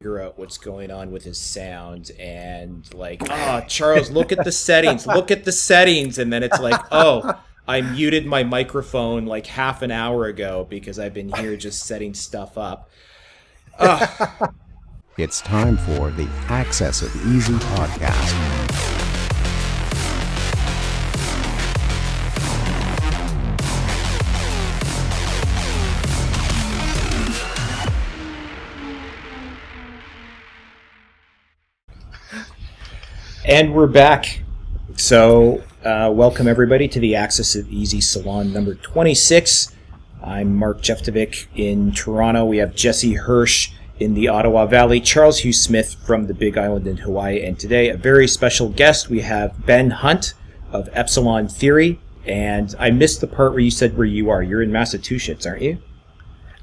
figure out what's going on with his sound and like, oh, Charles, look at the settings, look at the settings. And then it's like, oh, I muted my microphone like half an hour ago because I've been here just setting stuff up. It's time for the Access of Easy podcast. And we're back. So welcome everybody to the Axis of Easy Salon number 26. I'm Mark Jeftovic in Toronto. We have Jesse Hirsch in the Ottawa Valley, Charles Hugh Smith from the Big Island in Hawaii, and today a very special guest. We have Ben Hunt of Epsilon Theory. And I missed the part where you said where you are. You're in Massachusetts, aren't you?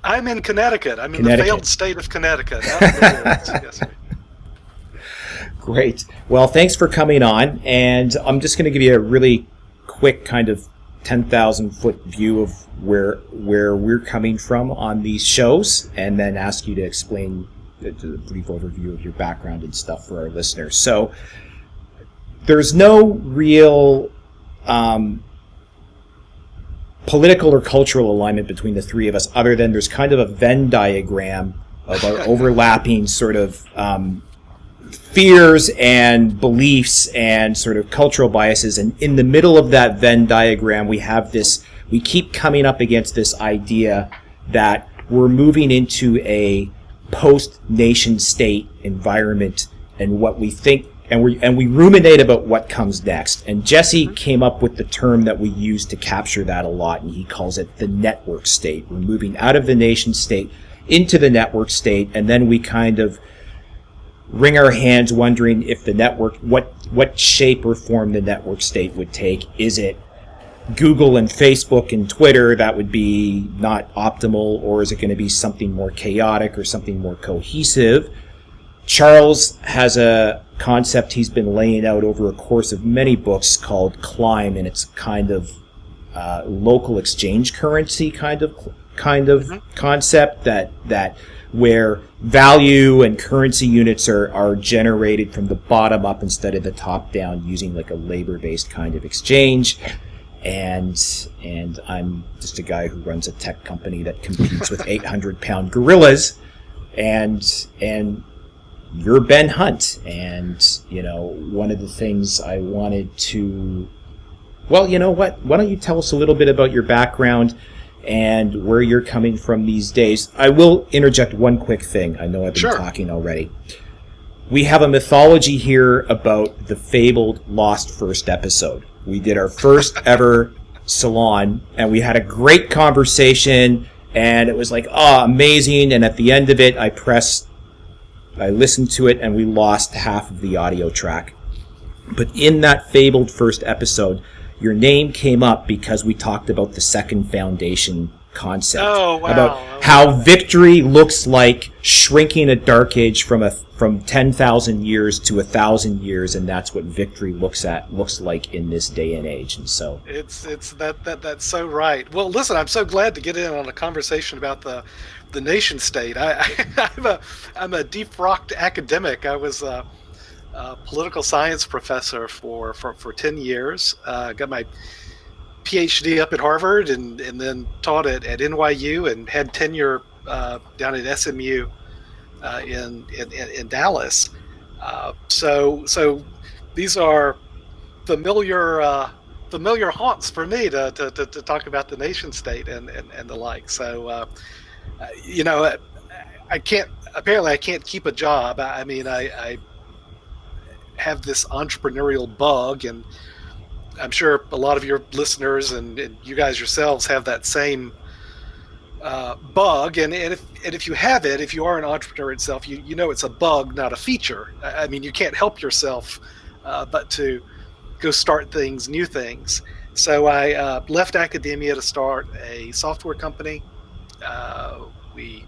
I'm in Connecticut. I'm in the failed state of Connecticut. Yes. Great. Well, thanks for coming on. And I'm just going to give you a really quick kind of 10,000-foot view of where we're coming from on these shows, and then ask you to explain the brief overview of your background and stuff for our listeners. So there's no real political or cultural alignment between the three of us, other than there's kind of a Venn diagram of our overlapping sort of fears and beliefs and sort of cultural biases. And in the middle of that Venn diagram, we keep coming up against this idea that we're moving into a post-nation state environment and what we think, and we ruminate about what comes next. And Jesse came up with the term that we use to capture that a lot, and he calls it the network state. We're moving out of the nation state into the network state, and then we kind of wring our hands wondering if the network, what shape or form the network state would take. Is it Google and Facebook and Twitter that would be not optimal, or is it going to be something more chaotic or something more cohesive? Charles has a concept he's been laying out over a course of many books called Climb, and it's kind of local exchange currency kind of concept that where value and currency units are generated from the bottom up instead of the top down, using like a labor-based kind of exchange. And I'm just a guy who runs a tech company that competes with 800-pound gorillas, and you're Ben Hunt. And one of the things I wanted to, well, you know what? Why don't you tell us a little bit about your background and where you're coming from these days? I will interject one quick thing. I know I've been talking already. We have a mythology here about the fabled Lost First episode. We did our first ever Salon, and we had a great conversation, and it was like, amazing. And at the end of it, I listened to it, and we lost half of the audio track. But in that fabled first episode, your name came up because we talked about the second foundation concept. Oh, wow. About how victory looks like shrinking a dark age from 10,000 years to 1,000 years, and that's what victory looks like in this day and age. And so it's that's so right. Well, listen, I'm so glad to get in on a conversation about the nation state. I'm a defrocked academic. I was a political science professor for 10 years. Got my PhD up at Harvard and then taught at NYU and had tenure down at SMU in Dallas. So these are familiar haunts for me to talk about the nation state and the like. So I can't keep a job. I mean, I have this entrepreneurial bug, and I'm sure a lot of your listeners and you guys yourselves have that same bug. And if you have it, if you are an entrepreneur itself, you know it's a bug, not a feature. I mean, you can't help yourself but to go start new things. So I left academia to start a software company. We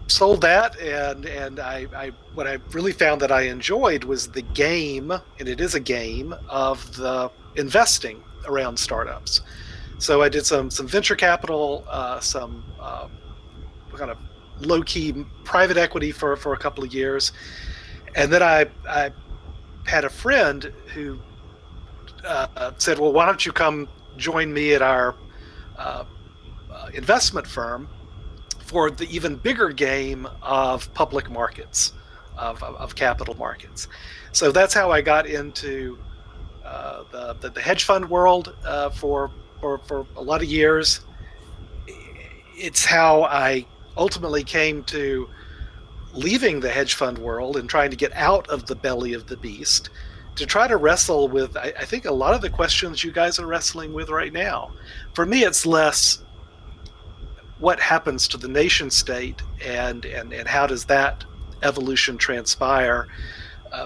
sold that, and I what I really found that I enjoyed was the game, and it is a game of the investing around startups. So I did some venture capital, some kind of low-key private equity for a couple of years. And then I had a friend who said, well, why don't you come join me at our investment firm for the even bigger game of public markets, of capital markets. So that's how I got into the hedge fund world for a lot of years. It's how I ultimately came to leaving the hedge fund world and trying to get out of the belly of the beast to try to wrestle with, I think, a lot of the questions you guys are wrestling with right now. For me, it's less what happens to the nation state and how does that evolution transpire.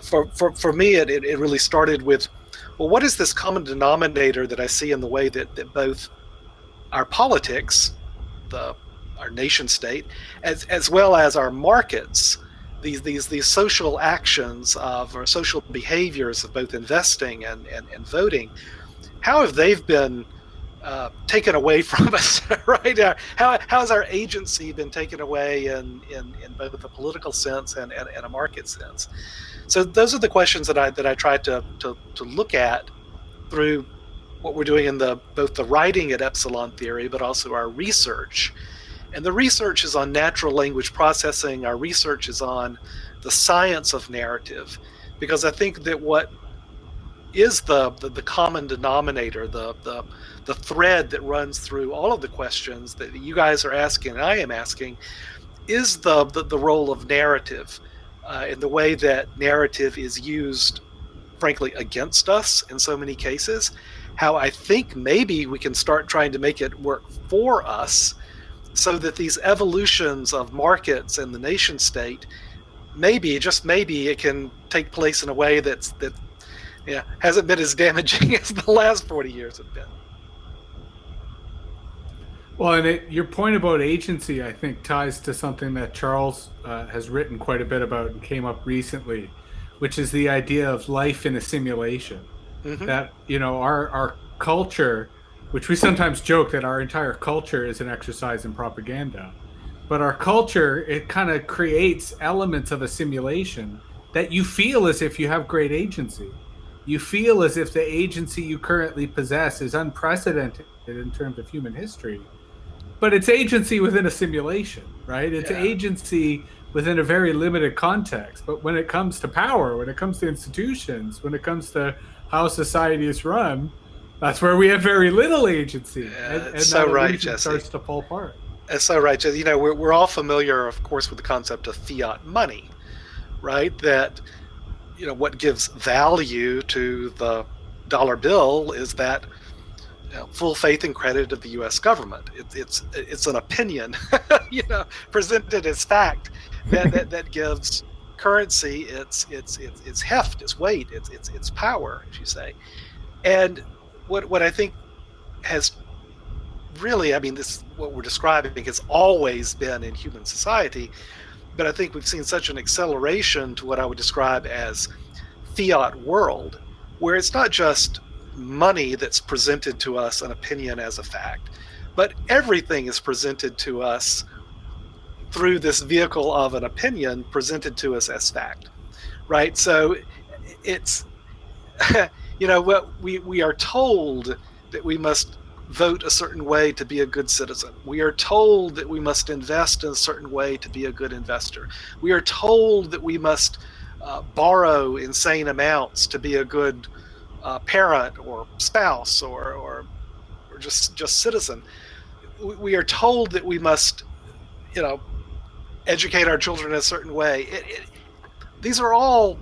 For me, it really started with, well, what is this common denominator that I see in the way that both our politics, our nation state, as well as our markets, these social actions or social behaviors of both investing and voting, how have they been taken away from us right now? How has our agency been taken away in both a political sense and a market sense? So those are the questions that I tried to look at through what we're doing in both the writing at Epsilon Theory, but also our research. And the research is on natural language processing. Our research is on the science of narrative, because I think that what is the common denominator, the thread that runs through all of the questions that you guys are asking and I am asking, is the role of narrative in the way that narrative is used, frankly, against us in so many cases. How I think maybe we can start trying to make it work for us, so that these evolutions of markets and the nation state, maybe, just maybe, it can take place in a way that hasn't been as damaging as the last 40 years have been. Well, and your point about agency, I think, ties to something that Charles has written quite a bit about and came up recently, which is the idea of life in a simulation. Mm-hmm. That, our culture, which we sometimes joke that our entire culture is an exercise in propaganda. But our culture, it kind of creates elements of a simulation that you feel as if you have great agency. You feel as if the agency you currently possess is unprecedented in terms of human history. But it's agency within a simulation, right? It's agency within a very limited context. But when it comes to power, when it comes to institutions, when it comes to how society is run, that's where we have very little agency, and so that right, Jesse. Starts to fall apart. That's so right, Jesse. We're all familiar, of course, with the concept of fiat money, right? That what gives value to the dollar bill is that full faith and credit of the U.S. government. It's an opinion, presented as fact that gives currency its heft, its weight, its power, as you say, and what I think has really, this, what we're describing, has always been in human society, but I think we've seen such an acceleration to what I would describe as fiat world, where it's not just money that's presented to us, an opinion as a fact, but everything is presented to us through this vehicle of an opinion presented to us as fact, right? So it's what we are told that we must vote a certain way to be a good citizen. We are told that we must invest in a certain way to be a good investor. We are told that we must borrow insane amounts to be a good parent or spouse or just citizen. We are told that we must, educate our children in a certain way. These are all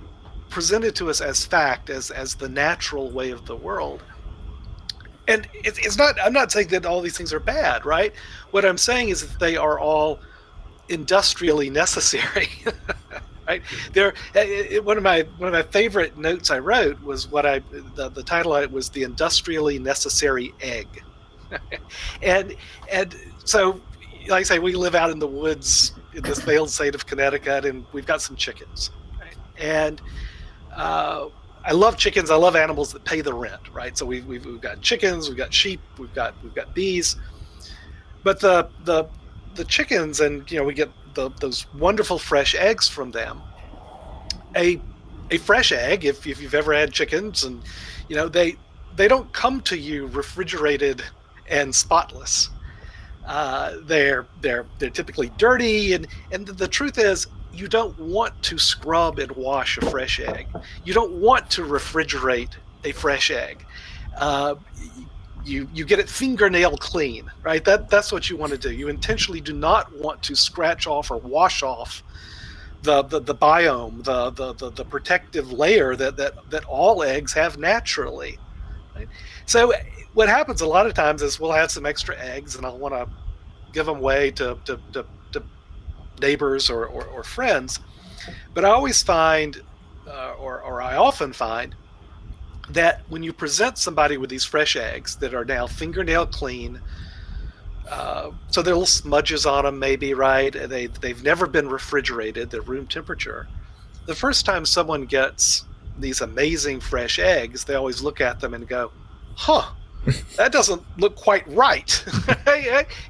presented to us as fact, as the natural way of the world. And it's not, I'm not saying that all these things are bad, right? What I'm saying is that they are all industrially necessary, right? One of my favorite notes I wrote was the title of it was The Industrially Necessary Egg. and so, like I say, we live out in the woods in this failed state of Connecticut, and we've got some chickens, right? And I love chickens. I love animals that pay the rent, right? So we've got chickens, we've got sheep, we've got bees, but the chickens, and we get those wonderful fresh eggs from them. A fresh egg, if you've ever had chickens, and they don't come to you refrigerated and spotless. They're typically dirty, and the truth is, you don't want to scrub and wash a fresh egg. You don't want to refrigerate a fresh egg. You get it fingernail clean, right? That's what you want to do. You intentionally do not want to scratch off or wash off the biome, the protective layer that all eggs have naturally. Right? So what happens a lot of times is we'll have some extra eggs, and I'll want to give them away to neighbors or friends. But I always find, or I often find, that when you present somebody with these fresh eggs that are now fingernail clean, so there are little smudges on them maybe, right? They've never been refrigerated, they're room temperature. The first time someone gets these amazing fresh eggs, they always look at them and go, huh, that doesn't look quite right.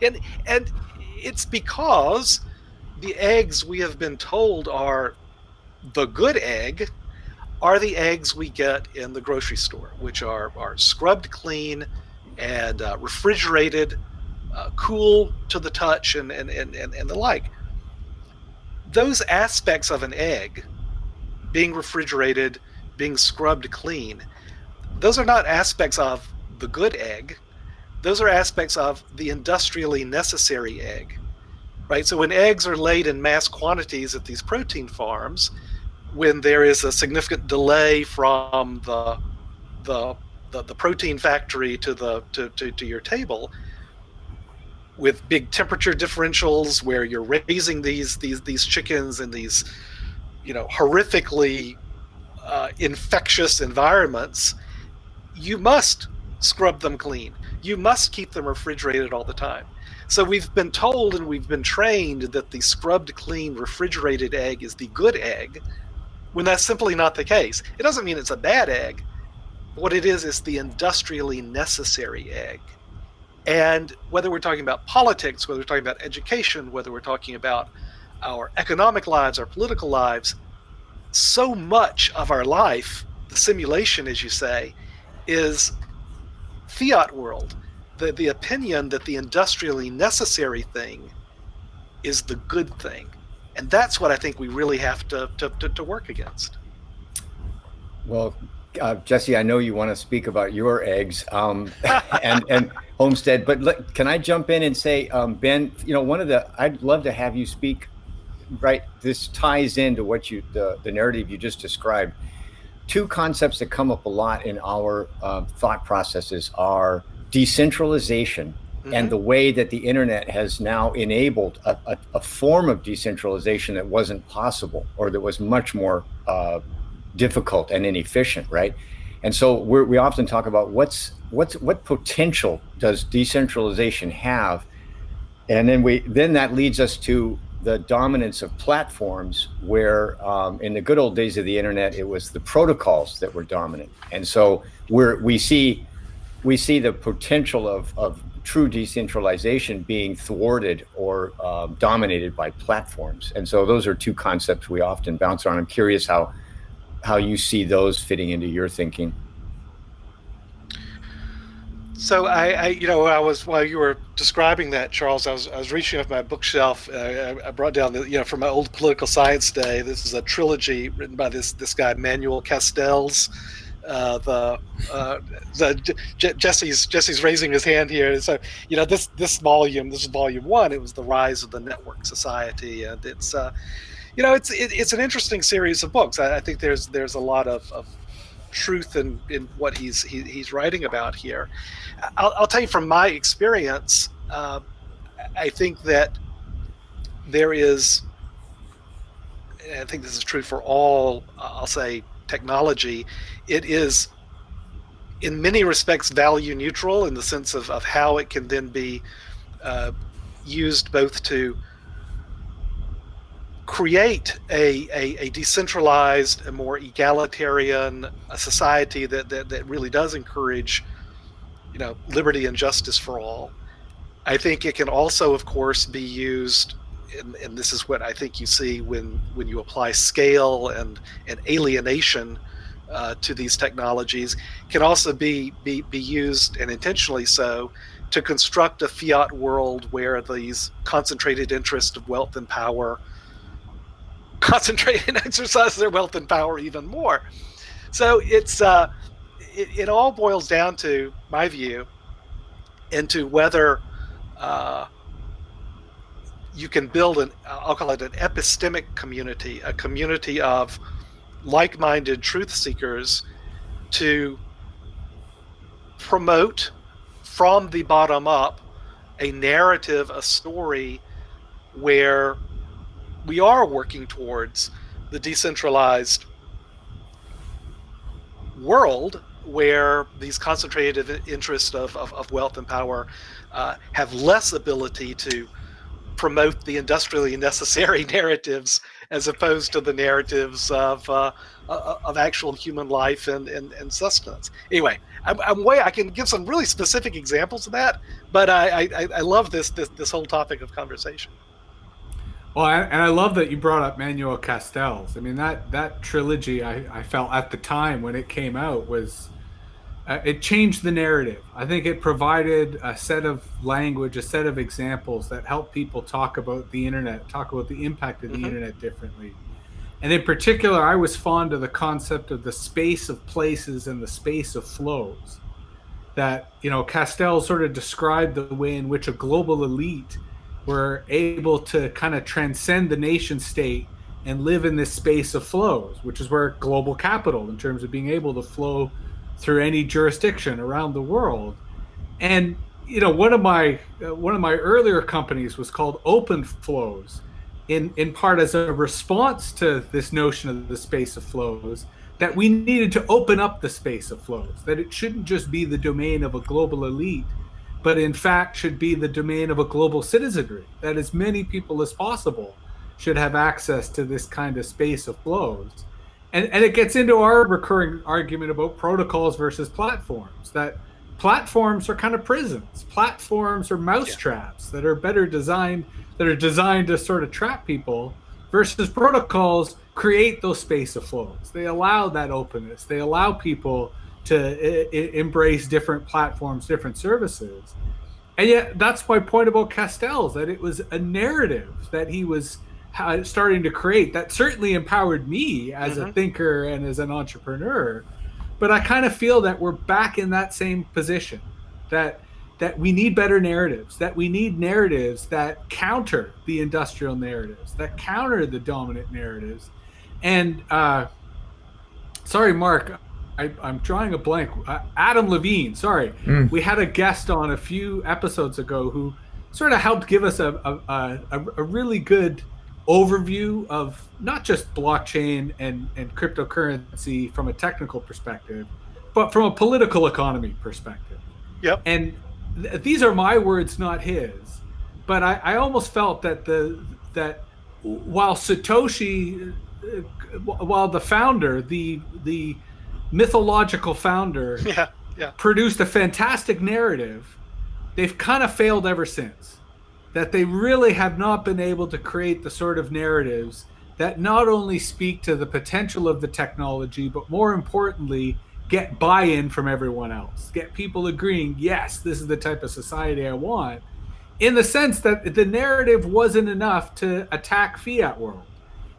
and it's because the eggs we have been told are the good egg are the eggs we get in the grocery store, which are scrubbed clean and refrigerated, cool to the touch, and the like. Those aspects of an egg, being refrigerated, being scrubbed clean, those are not aspects of the good egg. Those are aspects of the industrially necessary egg, right? So when eggs are laid in mass quantities at these protein farms, when there is a significant delay from the protein factory to your table, with big temperature differentials where you're raising these chickens in these horrifically infectious environments, you must scrub them clean. You must keep them refrigerated all the time. So we've been told and we've been trained that the scrubbed clean refrigerated egg is the good egg, when that's simply not the case. It doesn't mean it's a bad egg. What it is the industrially necessary egg. And whether we're talking about politics, whether we're talking about education, whether we're talking about our economic lives, our political lives, so much of our life, the simulation, as you say, is Fiat world. The opinion that the industrially necessary thing is the good thing. And that's what I think we really have to work against. Well, Jesse, I know you want to speak about your eggs and Homestead, but can I jump in and say, Ben, I'd love to have you speak, right? This ties into what the narrative you just described. Two concepts that come up a lot in our thought processes are decentralization, mm-hmm. and the way that the internet has now enabled a form of decentralization that wasn't possible, or that was much more difficult and inefficient, right? And so we often talk about what potential does decentralization have, and then that leads us to the dominance of platforms, where in the good old days of the internet, it was the protocols that were dominant, and so we see the potential of true decentralization being thwarted or dominated by platforms. And so those are two concepts we often bounce on. I'm curious how you see those fitting into your thinking. So I was, while you were describing that, Charles, I was reaching up my bookshelf. I brought down from my old political science day. This is a trilogy written by this guy Manuel Castells. Jesse's raising his hand here. So this volume, this is volume 1. It was The Rise of the Network Society, and it's it's an interesting series of books. I think there's a lot of truth in what he's writing about here. I'll tell you from my experience, I think that there is, and I think this is true for all, I'll say, technology, it is in many respects value neutral, in the sense of how it can then be used both to create a decentralized, a more egalitarian society that really does encourage liberty and justice for all. I think it can also, of course, be used and this is what I think you see when you apply scale and alienation to these technologies, can also be used, and intentionally so, to construct a fiat world where these concentrated interests of wealth and power concentrate and exercise their wealth and power even more. So it all boils down to, my view, into whether you can build I'll call it an epistemic community, a community of like-minded truth seekers to promote from the bottom up a narrative, a story where we are working towards the decentralized world where these concentrated interests of wealth and power have less ability to promote the industrially necessary narratives as opposed to the narratives of actual human life and sustenance. Anyway, I can give some really specific examples of that, but I love this whole topic of conversation. Well, and I love that you brought up Manuel Castells. I mean, that trilogy, I felt at the time when it came out was, it changed the narrative. I think it provided a set of language, a set of examples that helped people talk about the internet, talk about the impact of the internet differently. And in particular, I was fond of the concept of the space of places and the space of flows. That, Castells sort of described the way in which a global elite were able to kind of transcend the nation state and live in this space of flows, which is where global capital, in terms of being able to flow through any jurisdiction around the world. And one of my earlier companies was called Open Flows, in part as a response to this notion of the space of flows, that we needed to open up the space of flows, that it shouldn't just be the domain of a global elite, but in fact should be the domain of a global citizenry, that as many people as possible should have access to this kind of space of flows. And it gets into our recurring argument about protocols versus platforms, that platforms are kind of prisons. Platforms are mousetraps that are designed to sort of trap people, versus protocols create those space of flows. They allow that openness. They allow people to embrace different platforms, different services. And yet that's my point about Castells, that it was a narrative that he was starting to create that certainly empowered me as a thinker and as an entrepreneur. But I kind of feel that we're back in that same position, that we need better narratives, that we need narratives that counter the industrial narratives, that counter the dominant narratives. And sorry, Mark, I'm drawing a blank. Adam Levine, sorry. We had a guest on a few episodes ago who sort of helped give us a really good overview of not just blockchain and cryptocurrency from a technical perspective, but from a political economy perspective. Yep. And these are my words, not his. But I almost felt that while Satoshi, while the founder, the mythological founder, produced a fantastic narrative, they've kind of failed ever since. That they really have not been able to create the sort of narratives that not only speak to the potential of the technology, but more importantly, get buy-in from everyone else. Get people agreeing, yes, this is the type of society I want, in the sense that the narrative wasn't enough to attack Fiat world.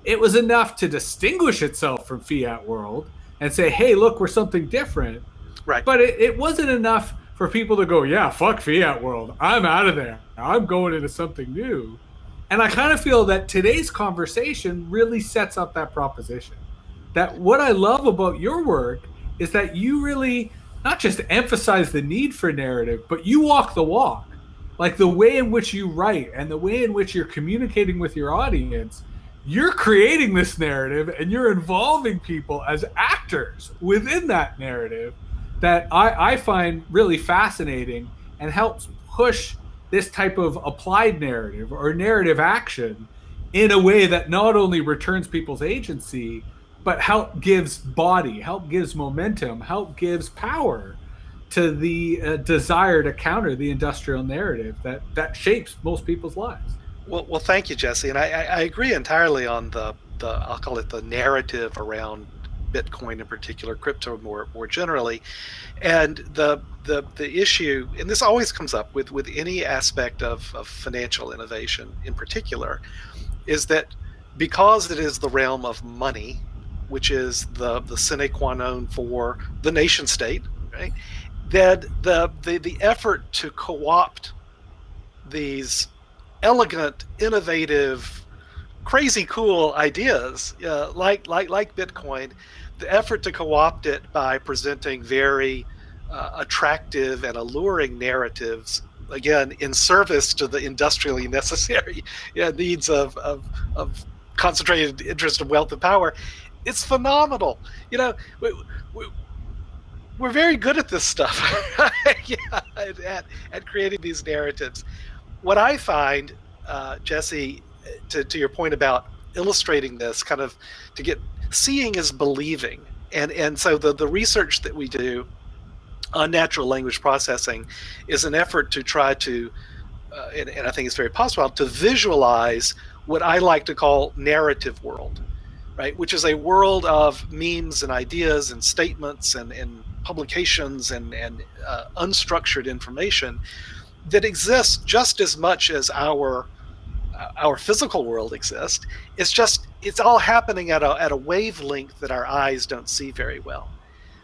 It was enough to distinguish itself from Fiat world and say, hey, look, we're something different. Right. But it wasn't enough for people to go, yeah, fuck Fiat world. I'm out of there. I'm going into something new. And I kind of feel that today's conversation really sets up that proposition. That what I love about your work is that you really not just emphasize the need for narrative, but you walk the walk. Like the way in which you write and the way in which you're communicating with your audience, you're creating this narrative and you're involving people as actors within that narrative that I find really fascinating and helps push this type of applied narrative or narrative action in a way that not only returns people's agency, but help gives body, help gives momentum, help gives power to the desire to counter the industrial narrative that shapes most people's lives. Well, thank you, Jesse, and I agree entirely on the I'll call it the narrative around Bitcoin in particular, crypto more generally, and the issue, and this always comes up with any aspect of financial innovation in particular, is that because it is the realm of money, which is the sine qua non for the nation state, right? That the effort to co-opt these elegant, innovative, crazy cool ideas like Bitcoin, the effort to co-opt it by presenting very attractive and alluring narratives, again in service to the industrially necessary needs of concentrated interest and wealth and power, it's phenomenal. You know, we're very good at this stuff. At creating these narratives. What I find, Jesse, to your point about illustrating this, kind of to get seeing is believing, and so the research that we do on natural language processing is an effort to try to, and I think it's very possible, to visualize what I like to call narrative world, right? Which is a world of memes and ideas and statements and publications and unstructured information that exists just as much as our physical world exists. It's all happening at a wavelength that our eyes don't see very well.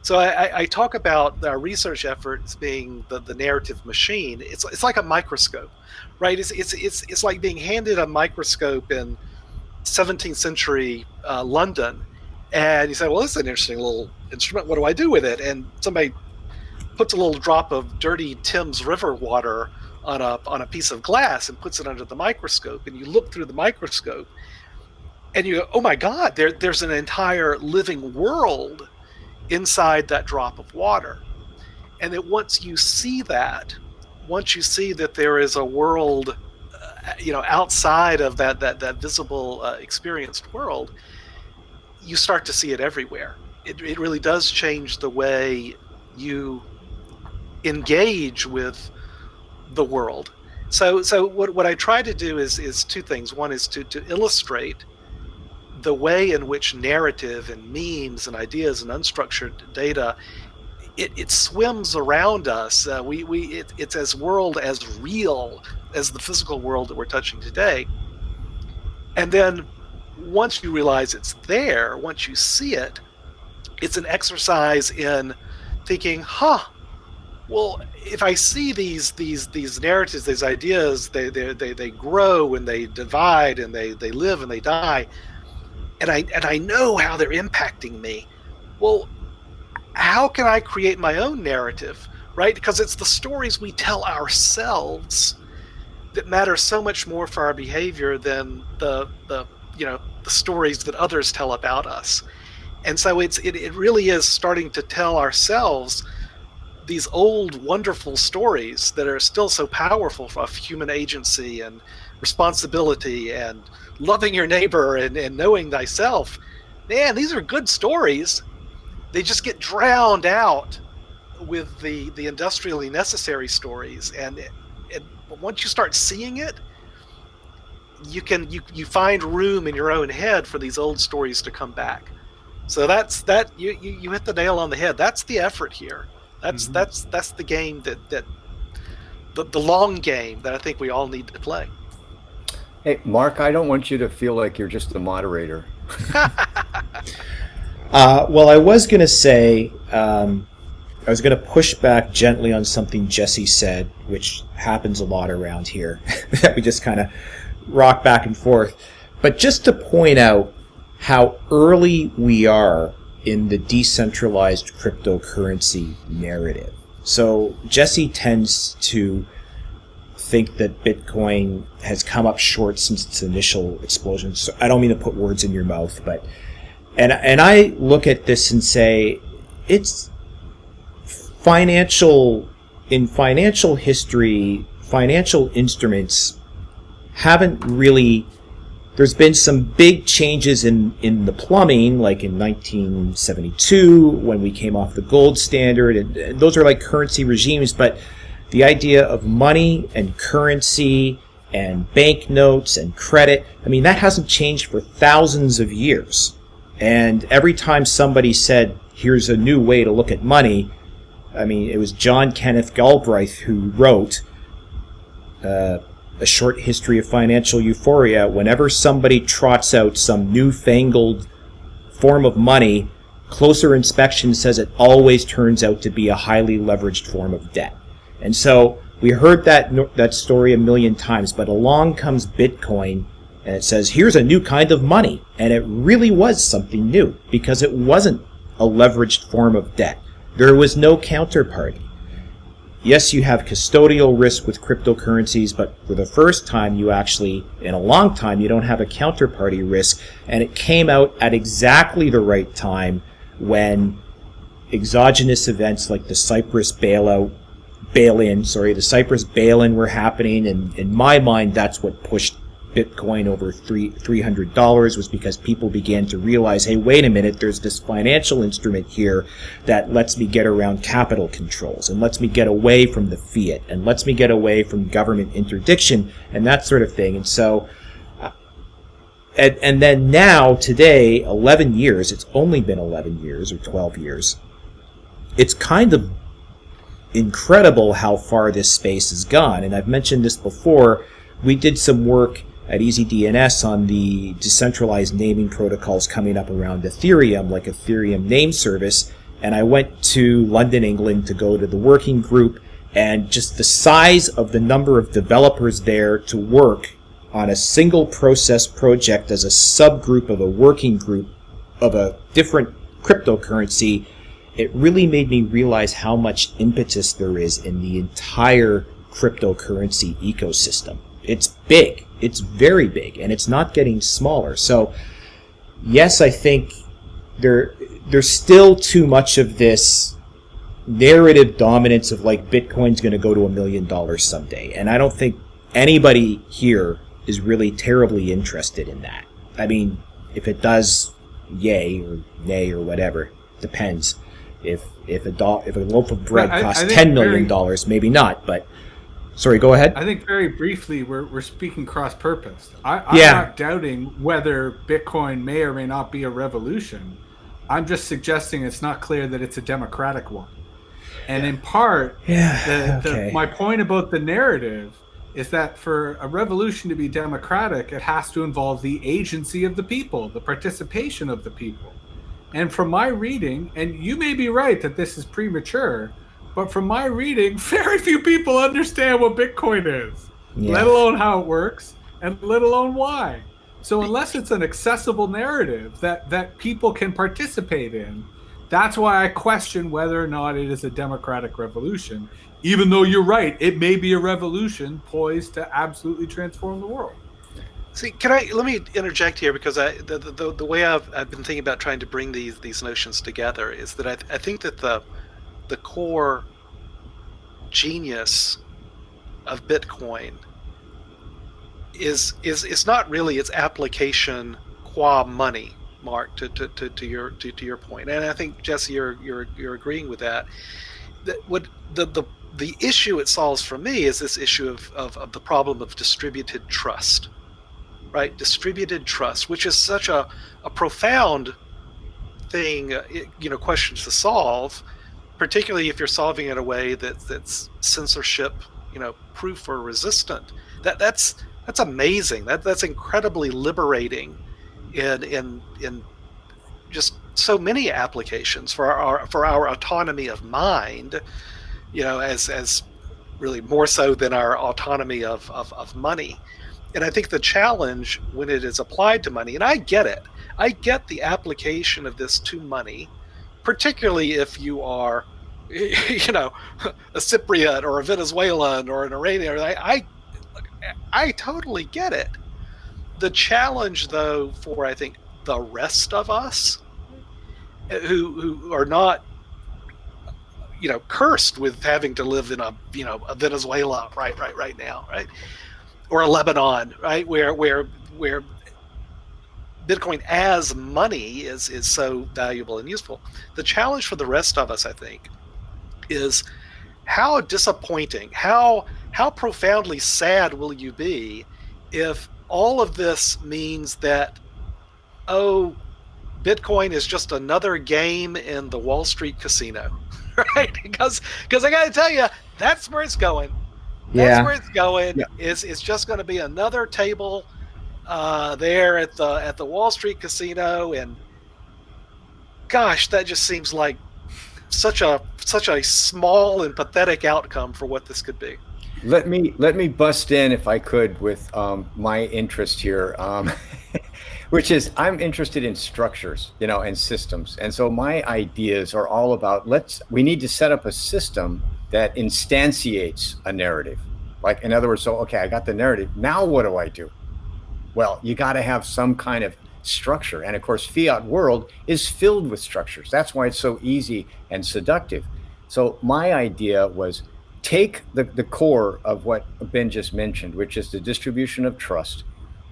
So I talk about our research efforts being the narrative machine. It's like a microscope, right? It's like being handed a microscope in 17th century London, and you say, well, this is an interesting little instrument. What do I do with it? And somebody puts a little drop of dirty Thames River water on a piece of glass and puts it under the microscope, and you look through the microscope and you go, oh my God, there's an entire living world inside that drop of water. And that once you see that there is a world outside of that visible experienced world, you start to see it everywhere. It really does change the way you engage with the world. So what I try to do is two things. One is to illustrate the way in which narrative and memes and ideas and unstructured data it swims around us. It's as world as real as the physical world that we're touching today. And then once you realize it's there, once you see it, it's an exercise in thinking, well, if I see these narratives, these ideas, they grow and they divide and they live and they die, and I know how they're impacting me. Well, how can I create my own narrative, right? Because it's the stories we tell ourselves that matter so much more for our behavior than the stories that others tell about us. And so it really is starting to tell ourselves these old wonderful stories that are still so powerful of human agency and responsibility and loving your neighbor and knowing thyself. Man, these are good stories. They just get drowned out with the industrially necessary stories. And once you start seeing it, you find room in your own head for these old stories to come back. So you hit the nail on the head. That's the effort here. That's the game that the long game that I think we all need to play. Hey, Mark, I don't want you to feel like you're just the moderator. Well, I was going to say, I was going to push back gently on something Jesse said, which happens a lot around here, that we just kind of rock back and forth. But just to point out how early we are in the decentralized cryptocurrency narrative. So Jesse tends to think that Bitcoin has come up short since its initial explosion. So I don't mean to put words in your mouth, but and I look at this and say it's financial history, financial instruments haven't really. There's been some big changes in the plumbing, like in 1972 when we came off the gold standard, and those are like currency regimes. But the idea of money and currency and banknotes and credit. I mean, that hasn't changed for thousands of years. And every time somebody said, here's a new way to look at money, I mean, it was John Kenneth Galbraith who wrote A Short History of Financial Euphoria. Whenever somebody trots out some newfangled form of money, closer inspection says it always turns out to be a highly leveraged form of debt. And so we heard that story a million times, but along comes Bitcoin, and it says, here's a new kind of money. And it really was something new, because it wasn't a leveraged form of debt. There was no counterparty. Yes, you have custodial risk with cryptocurrencies, but for the first time, you actually, in a long time, you don't have a counterparty risk. And it came out at exactly the right time when exogenous events like the Cyprus bail-in were happening. And in my mind, that's what pushed Bitcoin over $300, was because people began to realize, hey, wait a minute, there's this financial instrument here that lets me get around capital controls and lets me get away from the fiat and lets me get away from government interdiction and that sort of thing. And so, and then now, today, 11 years, it's only been 11 years or 12 years, it's kind of incredible how far this space has gone. And I've mentioned this before. We did some work at EasyDNS on the decentralized naming protocols coming up around Ethereum, like Ethereum name service. And I went to London, England to go to the working group, and just the size of the number of developers there to work on a single process project as a subgroup of a working group of a different cryptocurrency, it really made me realize how much impetus there is in the entire cryptocurrency ecosystem. It's big. It's very big, and it's not getting smaller. So, yes, I think there's still too much of this narrative dominance of like Bitcoin's going to go to $1 million someday, and I don't think anybody here is really terribly interested in that. I mean, if it does, yay or nay or whatever, depends. If a loaf of bread costs $10 million, maybe not, but. Sorry, go ahead. I think very briefly, we're speaking cross-purpose. I'm not doubting whether Bitcoin may or may not be a revolution. I'm just suggesting it's not clear that it's a democratic one. And in part, my point about the narrative is that for a revolution to be democratic, it has to involve the agency of the people, the participation of the people. And from my reading, and you may be right that this is premature, but from my reading, very few people understand what Bitcoin is, let alone how it works, and let alone why. So unless it's an accessible narrative that people can participate in, that's why I question whether or not it is a democratic revolution, even though you're right, it may be a revolution poised to absolutely transform the world. See, let me interject here, because the way I've been thinking about trying to bring these notions together is that I think that the core genius of Bitcoin is not really its application qua money, Mark, to your point. And I think, Jesse, you're agreeing with that. That what the issue it solves for me is this issue of the problem of distributed trust. Right? Distributed trust, which is such a profound thing, question to solve, particularly if you're solving it in a way that's censorship, proof or resistant. That's amazing. That's incredibly liberating in just so many applications for our autonomy of mind, as really more so than our autonomy of money. And I think the challenge when it is applied to money, and I get it, I get the application of this to money, particularly if you are, a Cypriot or a Venezuelan or an Iranian. I totally get it. The challenge, though, for I think the rest of us who are not, cursed with having to live in a Venezuela right now, right? Or a Lebanon, right, where Bitcoin as money is so valuable and useful. The challenge for the rest of us, I think, is how disappointing, how how profoundly sad will you be if all of this means that, oh, Bitcoin is just another game in the Wall Street casino, right? Because I got to tell you, that's where it's going. That's where it's going. Yeah. It's just going to be another table there at the Wall Street casino, and gosh, that just seems like such a small and pathetic outcome for what this could be. Let me bust in, if I could, with my interest here, which is I'm interested in structures, and systems. And so my ideas are all about we need to set up a system that instantiates a narrative. Like, in other words, so, okay, I got the narrative. Now what do I do? Well, you got to have some kind of structure. And of course, fiat world is filled with structures. That's why it's so easy and seductive. So my idea was take the core of what Ben just mentioned, which is the distribution of trust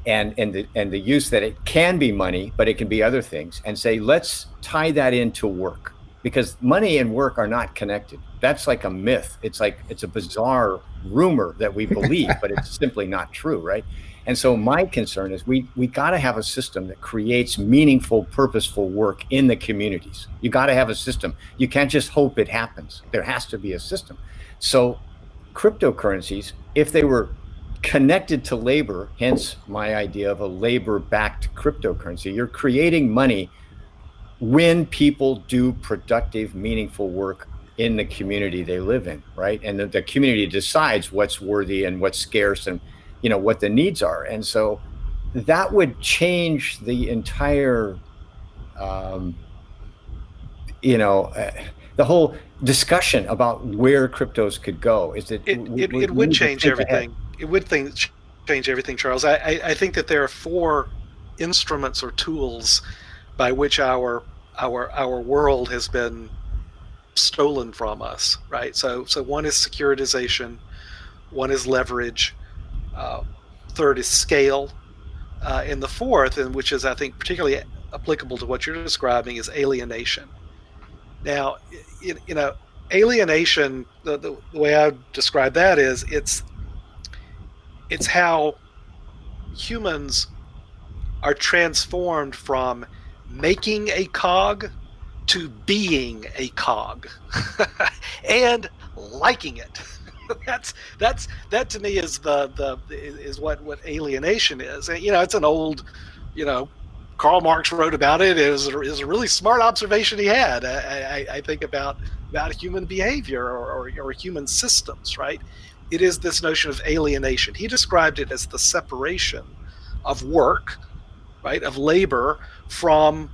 and the use that it can be money, but it can be other things, and say, let's tie that into work, because money and work are not connected. That's like a myth. It's a bizarre rumor that we believe, but it's simply not true, right? And so my concern is we got to have a system that creates meaningful, purposeful work in the communities. You got to have a system. You can't just hope it happens. There has to be a system. So cryptocurrencies, if they were connected to labor, hence my idea of a labor-backed cryptocurrency, you're creating money when people do productive, meaningful work in the community they live in, right? And the community decides what's worthy and what's scarce and what the needs are. And so that would change the entire, the whole discussion about where cryptos could go. Is that it would change everything. It would change everything, Charles. I think that there are 4 instruments or tools by which our world has been stolen from us, right? So one is securitization, one is leverage, third is scale, and the fourth, and which is I think particularly applicable to what you're describing, is alienation. Now, alienation, the way I would describe that is it's how humans are transformed from making a cog to being a cog and liking it. That to me is is what alienation is. And, it's an old, Karl Marx wrote about it. It was a really smart observation he had. I think about human behavior or human systems, right? It is this notion of alienation. He described it as the separation of work, right, of labor from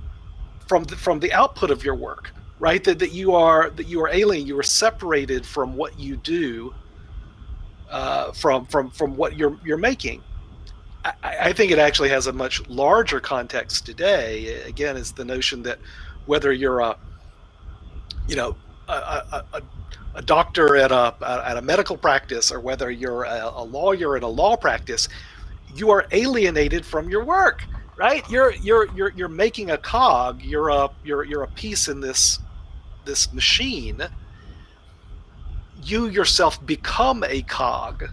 the output of your work, right? That you are alien. You are separated from what you do, from what you're making. I think it actually has a much larger context today. Again, it's the notion that whether you're a doctor at a medical practice, or whether you're a lawyer in a law practice, you are alienated from your work, right? You're making a cog. You're a piece in this machine. You yourself become a cog.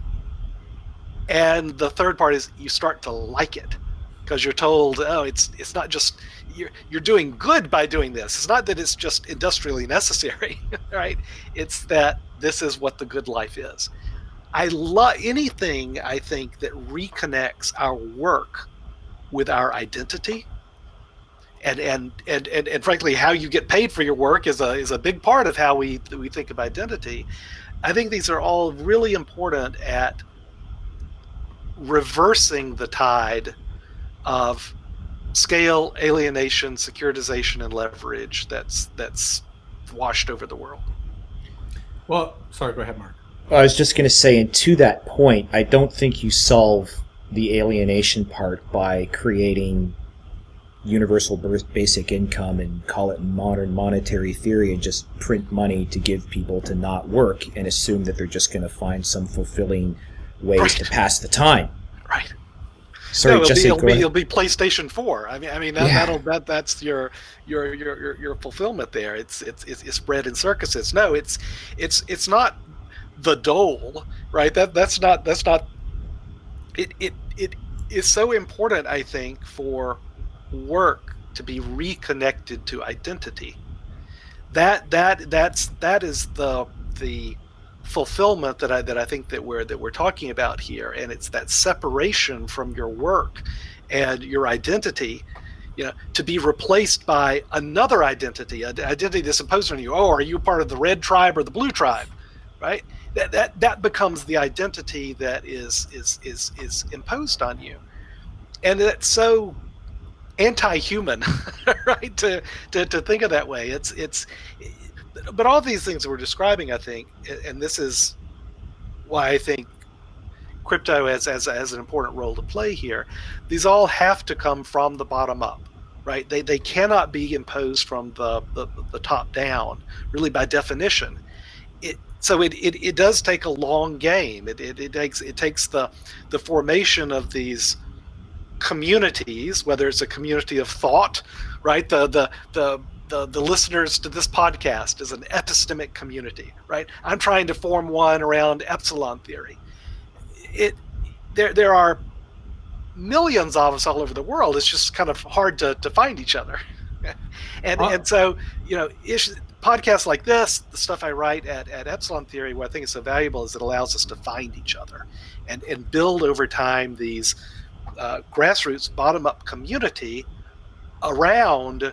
And the third part is you start to like it, because you're told, oh, it's not just you're doing good by doing this. It's not that it's just industrially necessary, right? It's that this is what the good life is. I love anything, I think, that reconnects our work with our identity, and frankly, how you get paid for your work is a big part of how we think of identity. I think these are all really important at reversing the tide of scale, alienation, securitization, and leverage that's washed over the world. Well, sorry, go ahead, Mark. I was just going to say, and to that point, I don't think you solve the alienation part by creating universal basic income and call it modern monetary theory and just print money to give people to not work and assume that they're just going to find some fulfilling ways to pass the time. Right. Sorry, Jesse, it'll be PlayStation 4. That's your fulfillment there. It's bread and circuses. No, it's not the dole, right? That's not it is so important, I think, for work to be reconnected to identity. That is the fulfillment that I think that we're talking about here, and it's that separation from your work and your identity, to be replaced by another identity, an identity that's imposed on you. Oh, are you part of the red tribe or the blue tribe, right? That becomes the identity that is imposed on you, and it's so anti-human, right? To think of that way. But all these things that we're describing, I think, and this is why I think crypto has an important role to play here. These all have to come from the bottom up, right? They cannot be imposed from the top down, really, by definition. So it does take a long game. It takes the formation of these communities, whether it's a community of thought, right? The listeners to this podcast is an epistemic community, right? I'm trying to form one around epsilon theory. There are millions of us all over the world. It's just kind of hard to find each other. And so, podcasts like this, the stuff I write at Epsilon Theory, what I think is so valuable is it allows us to find each other and build over time these grassroots bottom-up community around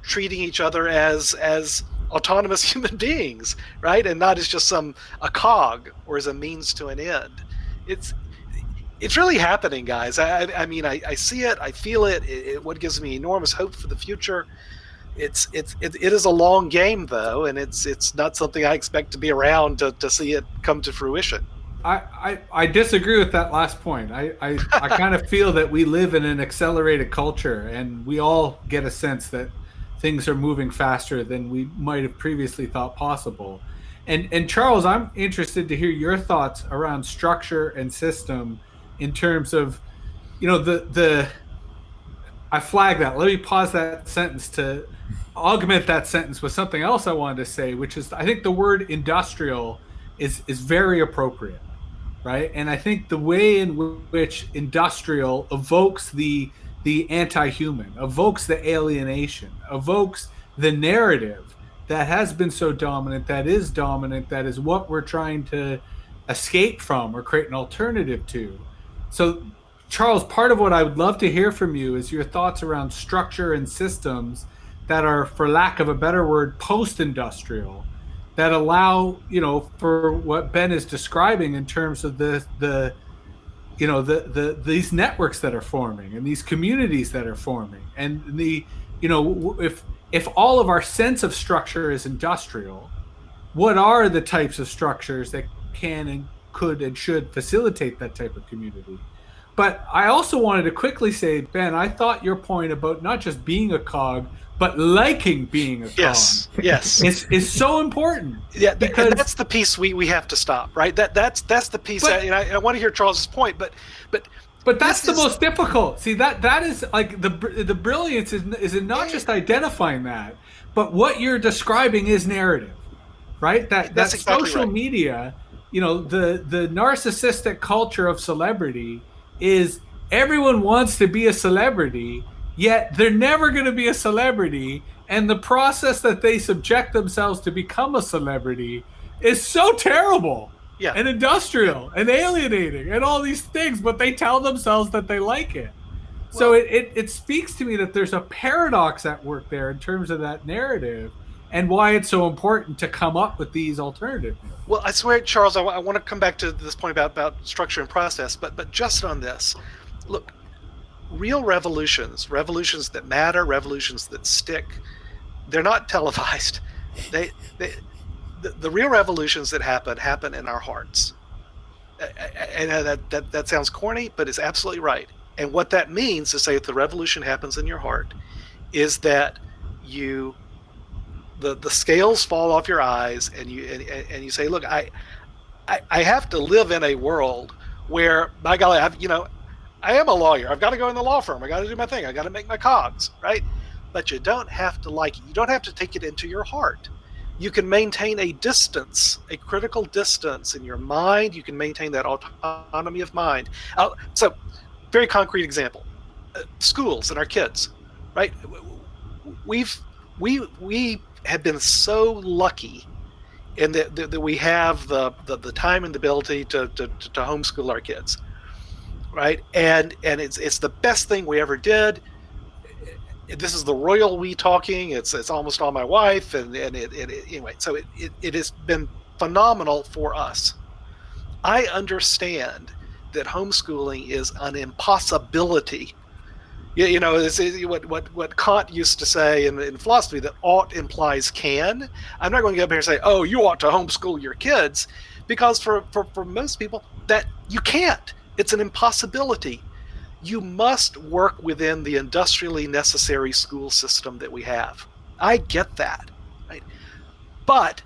treating each other as autonomous human beings, right? And not as just a cog or as a means to an end. It's really happening, guys. I mean, I see it, I feel it. What gives me enormous hope for the future. It is a long game, though, and it's not something I expect to be around to see it come to fruition. I disagree with that last point. I kind of feel that we live in an accelerated culture, and we all get a sense that things are moving faster than we might have previously thought possible. And Charles, I'm interested to hear your thoughts around structure and system in terms of, I flag that. Let me pause that sentence to augment that sentence with something else I wanted to say, which is I think the word industrial is very appropriate, right? And I think the way in which industrial evokes the anti-human, evokes the alienation, evokes the narrative that has been so dominant, that is what we're trying to escape from or create an alternative to. So, Charles, part of what I would love to hear from you is your thoughts around structure and systems that are, for lack of a better word, post-industrial, that allow, for what Ben is describing in terms of the these networks that are forming and these communities that are forming, and if all of our sense of structure is industrial, what are the types of structures that can and could and should facilitate that type of community? But I also wanted to quickly say, Ben, I thought your point about not just being a cog, but liking being a cog, yes, is so important. Yeah, because that's the piece we have to stop, right? That's the piece. I want to hear Charles's point, but that's the most difficult. See, that is like the brilliance is in not just identifying that, but what you're describing is narrative, right? That's exactly social right. Media, the narcissistic culture of celebrity is everyone wants to be a celebrity, yet they're never going to be a celebrity, and the process that they subject themselves to become a celebrity is so terrible. Yeah. And industrial and alienating and all these things, but they tell themselves that they like it. Well, so it speaks to me that there's a paradox at work there in terms of that narrative and why it's so important to come up with these alternatives. Well, I swear, Charles, I want to come back to this point about structure and process, but just on this, look, real revolutions that matter, revolutions that stick, they're not televised. The real revolutions that happen in our hearts. And that sounds corny, but it's absolutely right. And what that means to say if the revolution happens in your heart is that the scales fall off your eyes and you say, look, I have to live in a world where, by golly, I am a lawyer. I've got to go in the law firm. I got to do my thing. I got to make my cogs, right? But you don't have to like it. You don't have to take it into your heart. You can maintain a distance, a critical distance in your mind. You can maintain that autonomy of mind. So, very concrete example: schools and our kids, right? We have been so lucky in that we have the time and the ability to homeschool our kids, right? And it's the best thing we ever did. This is the royal we talking. It's almost all my wife, and anyway. So it has been phenomenal for us. I understand that homeschooling is an impossibility. You know, it's what Kant used to say in philosophy, that ought implies can. I'm not going to get up here and say, oh, you ought to homeschool your kids, because for most people that you can't. It's an impossibility. You must work within the industrially necessary school system that we have. I get that, right? But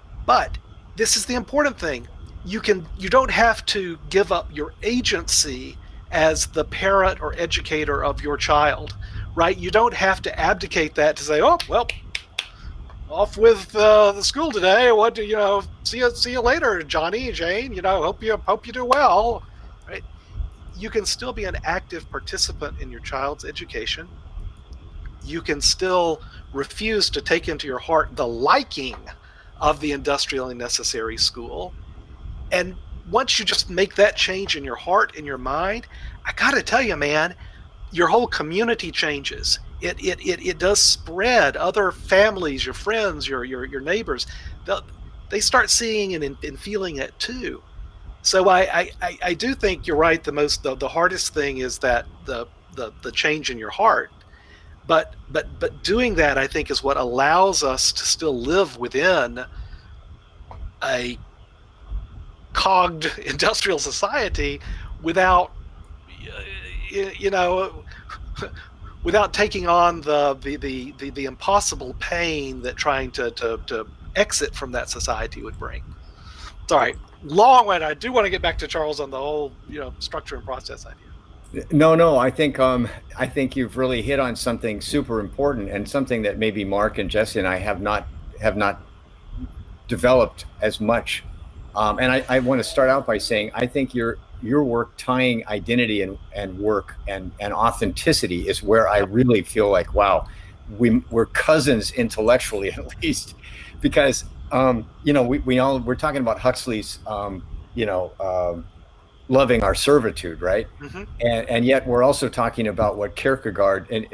this is the important thing. You don't have to give up your agency as the parent or educator of your child, right? You don't have to abdicate that to say, oh, well, off with the school today. What do you know? See you later, Johnny, Jane. You know, hope you do well, right? You can still be an active participant in your child's education. You can still refuse to take into your heart the liking of the industrially necessary school. And once you just make that change in your heart and your mind, I got to tell you, man, your whole community changes. It does spread. Other families, your friends, your neighbors, they start seeing and feeling it too. So I do think you're right. The hardest thing is that the change in your heart, but doing that, I think, is what allows us to still live within a cogged industrial society without without taking on the impossible pain that trying to exit from that society would bring. Sorry, long one. I do want to get back to Charles on the whole structure and process idea. No, I think you've really hit on something super important, and something that maybe Mark and Jesse and I have not developed as much. And I want to start out by saying I think your work tying identity and work and authenticity is where I really feel like, wow, we're cousins intellectually, at least, because we're talking about Huxley's loving our servitude, right? Mm-hmm. And yet we're also talking about what Kierkegaard, and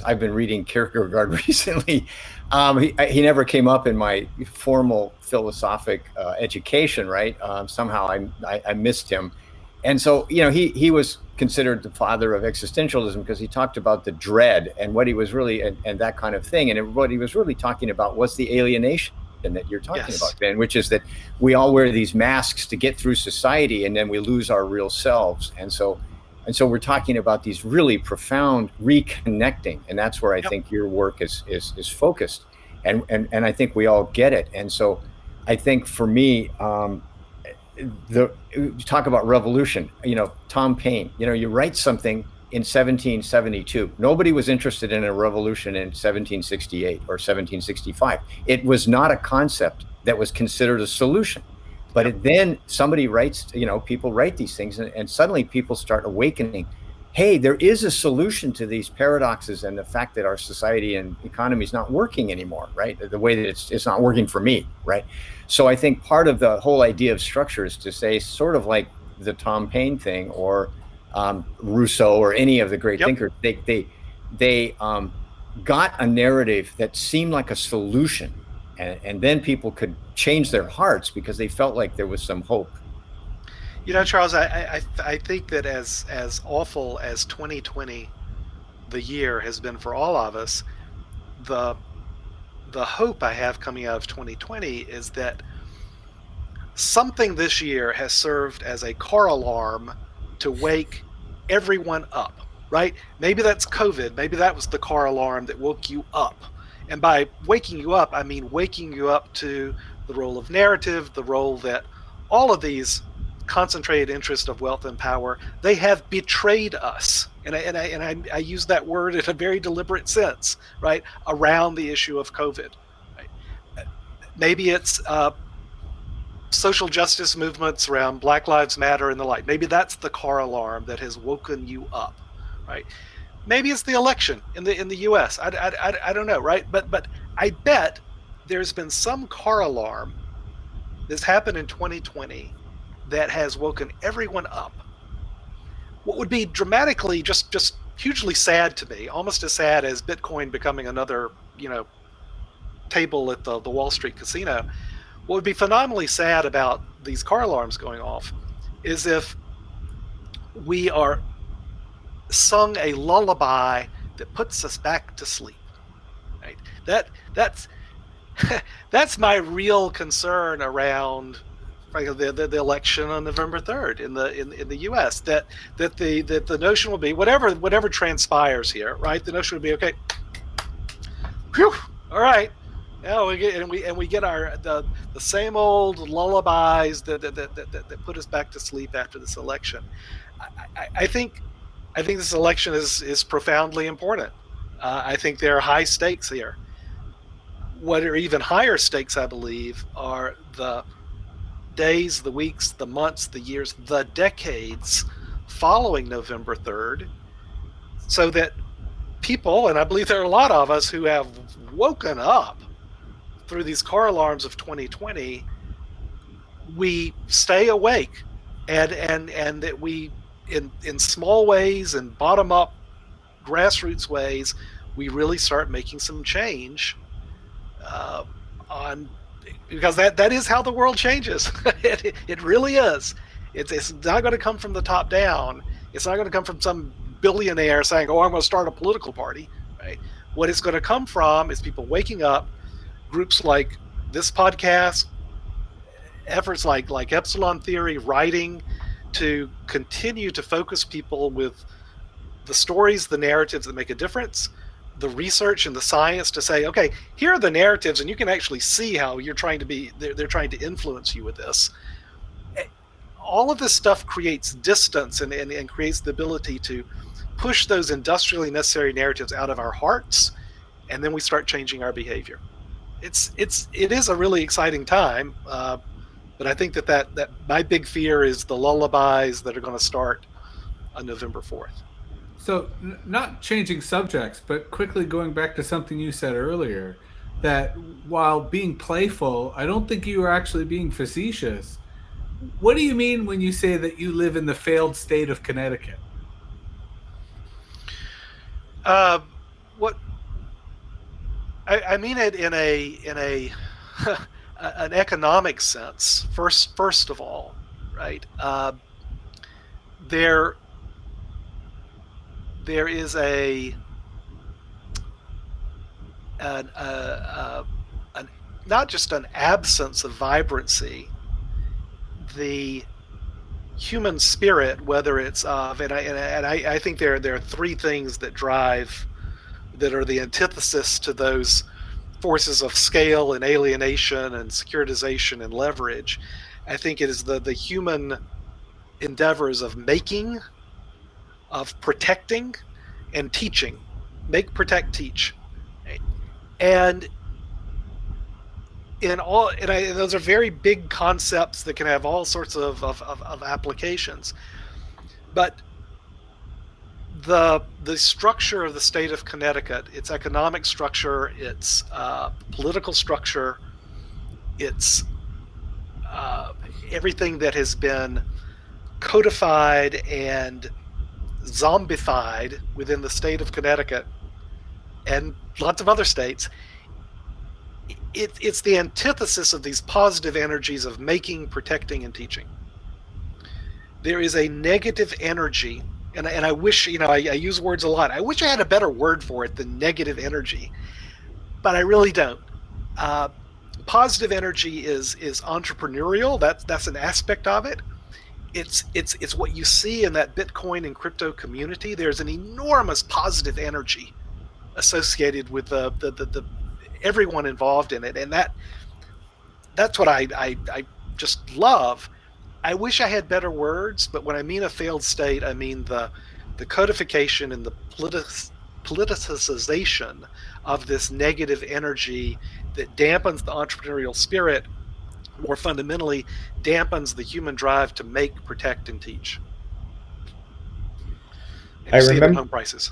I've been reading Kierkegaard recently. He never came up in my formal philosophic education, right? Somehow I missed him. And so, he was considered the father of existentialism because he talked about the dread and what he was really, and that kind of thing. And what he was really talking about was the alienation that you're talking about, Ben, which is that we all wear these masks to get through society, and then we lose our real selves. And so we're talking about these really profound reconnecting, and that's where I think your work is focused, and I think we all get it. And so I think for me, you talk about revolution, Tom Paine, you write something in 1772. Nobody was interested in a revolution in 1768 or 1765. It was not a concept that was considered a solution. But then somebody writes, people write these things, and suddenly people start awakening. Hey, there is a solution to these paradoxes and the fact that our society and economy is not working anymore, right? The way that it's not working for me, right? So I think part of the whole idea of structure is to say, sort of like the Tom Paine thing, or Rousseau, or any of the great thinkers, they got a narrative that seemed like a solution, and then people could change their hearts because they felt like there was some hope. Charles, I think that as awful as 2020, the year, has been for all of us, the hope I have coming out of 2020 is that something this year has served as a car alarm to wake everyone up, right? Maybe that's COVID. Maybe that was the car alarm that woke you up. And by waking you up, I mean waking you up to the role of narrative, the role that all of these concentrated interests of wealth and power, they have betrayed us. And I use that word in a very deliberate sense, right? Around the issue of COVID. Right? Maybe it's social justice movements around Black Lives Matter and the like. Maybe that's the car alarm that has woken you up, right? Maybe it's the election in the U.S. I don't know, right? But I bet there's been some car alarm that's happened in 2020 that has woken everyone up. What would be dramatically just hugely sad to me, almost as sad as Bitcoin becoming another, table at the Wall Street casino. What would be phenomenally sad about these car alarms going off is if we are sung a lullaby that puts us back to sleep. Right? That's that's my real concern around the election on November 3rd in the U.S. That the notion will be whatever transpires here, right? The notion would be, okay, whew, all right. Yeah, we get the same old lullabies that put us back to sleep after this election. I think this election is profoundly important. I think there are high stakes here. What are even higher stakes, I believe, are the days, the weeks, the months, the years, the decades following November 3rd, so that people, and I believe there are a lot of us who have woken up through these car alarms of 2020, we stay awake and that we, in small ways and bottom up grassroots ways, we really start making some change because that is how the world changes. It really is. It's not going to come from the top down. It's not going to come from some billionaire saying, "Oh, I'm going to start a political party." Right? What it's going to come from is people waking up, groups like this podcast, efforts like Epsilon Theory, writing to continue to focus people with the stories, the narratives that make a difference, the research and the science to say, okay, here are the narratives, and you can actually see how they're trying to influence you with this. All of this stuff creates distance and creates the ability to push those industrially necessary narratives out of our hearts, and then we start changing our behavior. It is a really exciting time, but I think that my big fear is the lullabies that are going to start on November 4th. So, not changing subjects, but quickly going back to something you said earlier, that while being playful, I don't think you were actually being facetious. What do you mean when you say that you live in the failed state of Connecticut? I mean it in a an economic sense. First of all, right? There is not just an absence of vibrancy. The human spirit, whether it's of, and I think there are three things that are the antithesis to those forces of scale and alienation and securitization and leverage. I think it is the human endeavors of making, of protecting, and teaching. Make, protect, teach. And those are very big concepts that can have all sorts of applications. But the structure of the state of Connecticut, its economic structure, its political structure, its everything that has been codified and zombified within the state of Connecticut and lots of other states, it's the antithesis of these positive energies of making, protecting, and teaching. There is a negative energy, and I wish, I use words a lot. I wish I had a better word for it than negative energy, but I really don't. Positive energy is entrepreneurial. That's an aspect of it. It's what you see in that Bitcoin and crypto community. There's an enormous positive energy associated with the everyone involved in it, and that's what I just love. I wish I had better words, but when I mean a failed state, I mean the codification and the politicization of this negative energy that dampens the entrepreneurial spirit, more fundamentally dampens the human drive to make, protect, and teach. And I you see it in remember- home prices.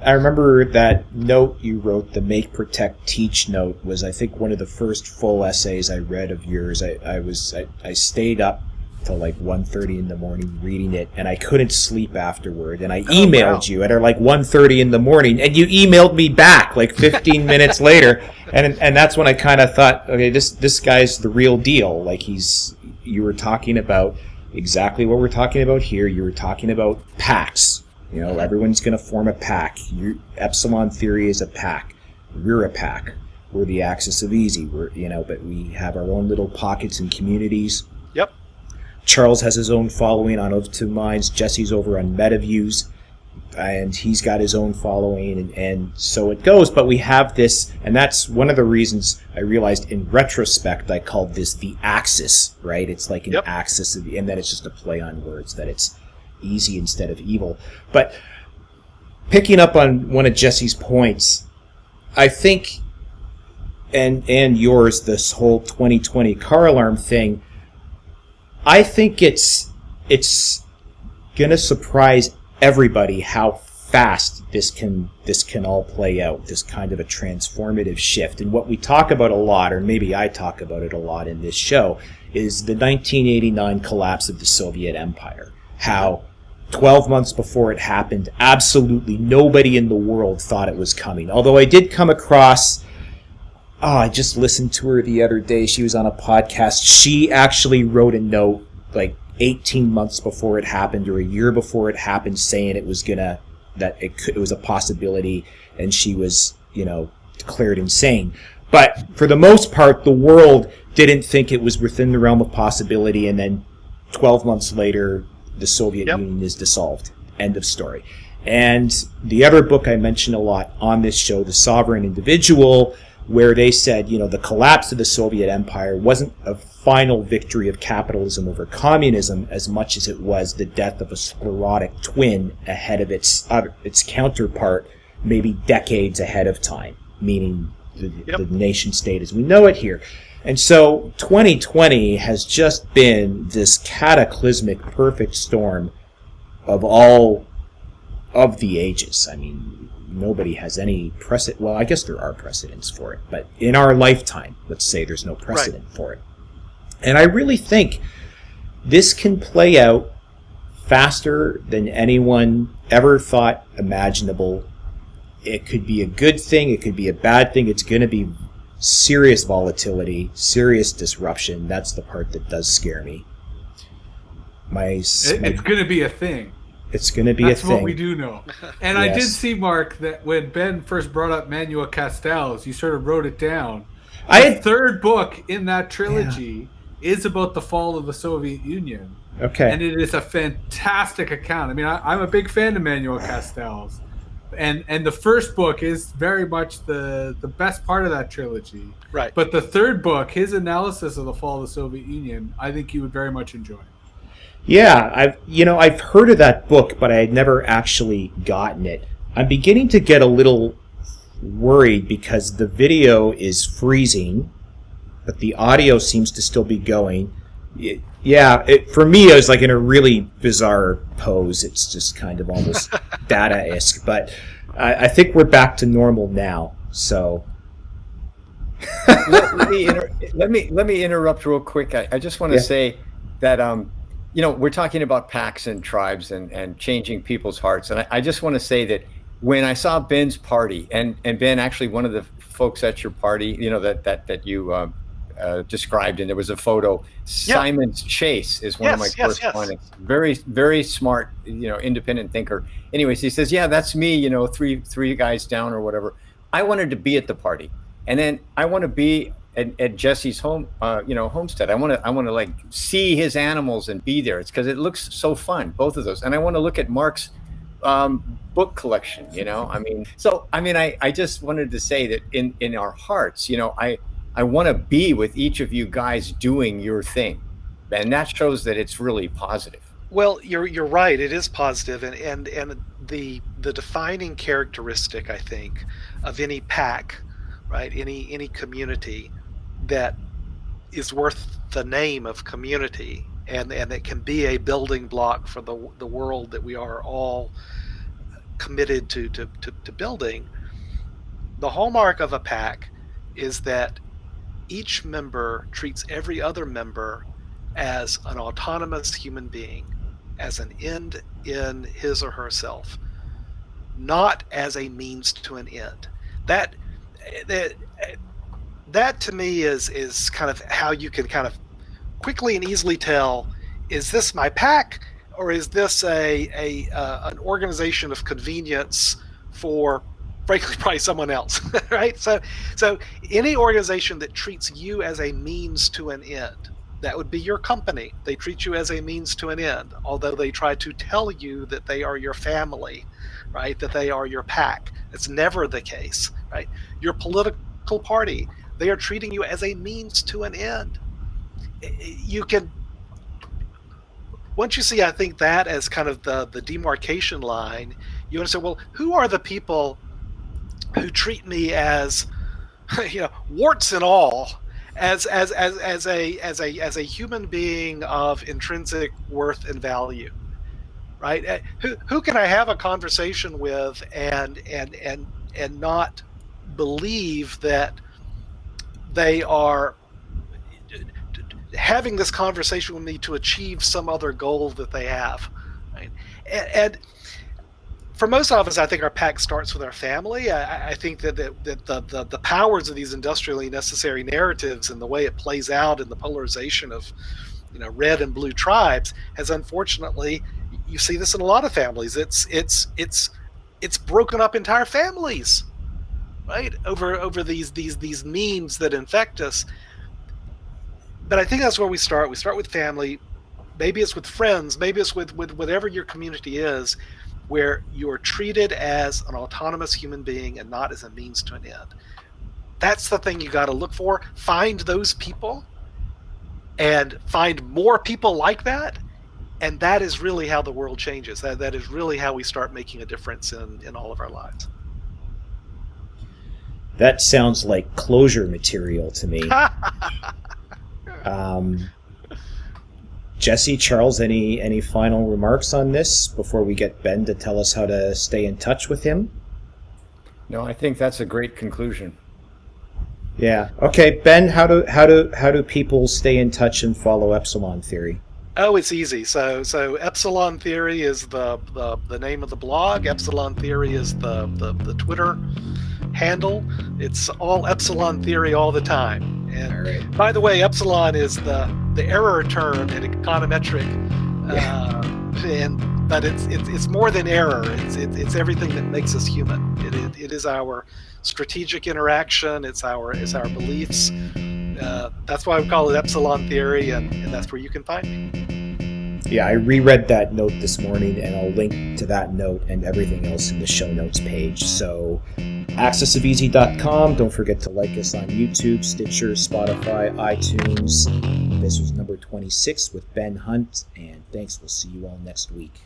I remember that note you wrote, the Make, Protect, Teach note, was I think one of the first full essays I read of yours. I stayed up till like 1:30 in the morning reading it, and I couldn't sleep afterward. And I emailed you at like 1:30 in the morning, and you emailed me back like 15 minutes later, and that's when I kind of thought, okay, this guy's the real deal. Like you were talking about exactly what we're talking about here. You were talking about packs. You know, everyone's going to form a pack. Epsilon theory is a pack. We're a pack. We're the AxisOfEasy. But we have our own little pockets and communities. Yep. Charles has his own following on Of Two Minds. Jesse's over on MetaViews, and he's got his own following, and so it goes. But we have this, and that's one of the reasons I realized in retrospect I called this the Axis, right? It's like an axis, and then it's just a play on words, that it's easy instead of evil. But picking up on one of Jesse's points, I think, and yours, this whole 2020 car alarm thing, I think it's gonna surprise everybody how fast this can all play out, this kind of a transformative shift. And what we talk about a lot, or maybe I talk about it a lot in this show, is the 1989 collapse of the Soviet Empire. How 12 months before it happened, absolutely nobody in the world thought it was coming. Although I did come across, I just listened to her the other day. She was on a podcast. She actually wrote a note like 18 months before it happened, or a year before it happened, saying it was it was a possibility, and she was, declared insane. But for the most part, the world didn't think it was within the realm of possibility, and then 12 months later, the Soviet Union is dissolved. End of story. And the other book I mentioned a lot on this show, The Sovereign Individual, where they said, the collapse of the Soviet Empire wasn't a final victory of capitalism over communism as much as it was the death of a sclerotic twin ahead of its counterpart, maybe decades ahead of time, meaning the nation state as we know it here. And so 2020 has just been this cataclysmic perfect storm of all of the ages. I mean, nobody has any precedent. Well, I guess there are precedents for it, but in our lifetime, let's say there's no precedent for it. And I really think this can play out faster than anyone ever thought imaginable. It could be a good thing. It could be a bad thing. It's going to be serious volatility, serious disruption. That's the part that does scare me. It's going to be a thing. It's going to be That's a thing. what we do know. And Yes. I did see, Mark, that when Ben first brought up Manuel Castells, you sort of wrote it down. The third book in that trilogy is about the fall of the Soviet Union. Okay. And it is a fantastic account. I mean, I'm a big fan of Manuel Castells. And the first book is very much the best part of that trilogy. Right. But the third book, his analysis of the fall of the Soviet Union, I think you would very much enjoy. Yeah, I've heard of that book, but I had never actually gotten it. I'm beginning to get a little worried because the video is freezing, but the audio seems to still be going. For me, I was like in a really bizarre pose. It's just kind of almost Dada-esque, but I think we're back to normal now. So let me interrupt real quick. I just want to say that we're talking about packs and tribes and changing people's hearts, and I just want to say that when I saw Ben's party, and Ben, actually one of the folks at your party, that you described, and there was a photo. Simon's Chase is one of my correspondents. Very, very smart, independent thinker. Anyways, he says, "Yeah, that's me. Three guys down or whatever." I wanted to be at the party, and then I want to be at Jesse's home, homestead. I want to like see his animals and be there. It's because it looks so fun, both of those, and I want to look at Mark's book collection. I just wanted to say that in our hearts, I want to be with each of you guys doing your thing, and that shows that it's really positive. Well, you're right. It is positive, and the defining characteristic, I think, of any pack, right? Any community that is worth the name of community, and that can be a building block for the world that we are all committed to building. The hallmark of a pack is that each member treats every other member as an autonomous human being, as an end in his or herself, not as a means to an end. That to me is kind of how you can kind of quickly and easily tell, is this my pack, or is this an organization of convenience for, frankly, probably someone else, right? So any organization that treats you as a means to an end, that would be your company. They treat you as a means to an end, although they try to tell you that they are your family, right? That they are your pack. It's never the case, right? Your political party, they are treating you as a means to an end. You can, once you see, I think, that as kind of the demarcation line, you understand, well, who are the people who treat me as, warts and all, as a human being of intrinsic worth and value, right? Who can I have a conversation with and not believe that they are having this conversation with me to achieve some other goal that they have, right? And for most of us, I think our pack starts with our family. I think that the powers of these industrially necessary narratives and the way it plays out in the polarization of, red and blue tribes has, unfortunately, you see this in a lot of families. It's broken up entire families, right? Over these memes that infect us. But I think that's where we start. We start with family. Maybe it's with friends. Maybe it's with whatever your community is, where you're treated as an autonomous human being and not as a means to an end. That's the thing you got to look for. Find those people and find more people like that. And that is really how the world changes. That is really how we start making a difference in all of our lives. That sounds like closure material to me. Jesse, Charles, any final remarks on this before we get Ben to tell us how to stay in touch with him? No, I think that's a great conclusion. Yeah. Okay, Ben, how do people stay in touch and follow Epsilon Theory? Oh, it's easy. So Epsilon Theory is the name of the blog. Epsilon Theory is the Twitter handle. It's all Epsilon Theory all the time. And all right. By the way, Epsilon is the error term in econometric, but it's more than error. It's everything that makes us human. It is our strategic interaction. It's our beliefs. That's why we call it Epsilon Theory, and that's where you can find me. Yeah, I reread that note this morning, and I'll link to that note and everything else in the show notes page. So, AxisOfEasy.com. Don't forget to like us on YouTube, Stitcher, Spotify, iTunes. This was number 26 with Ben Hunt, and thanks. We'll see you all next week.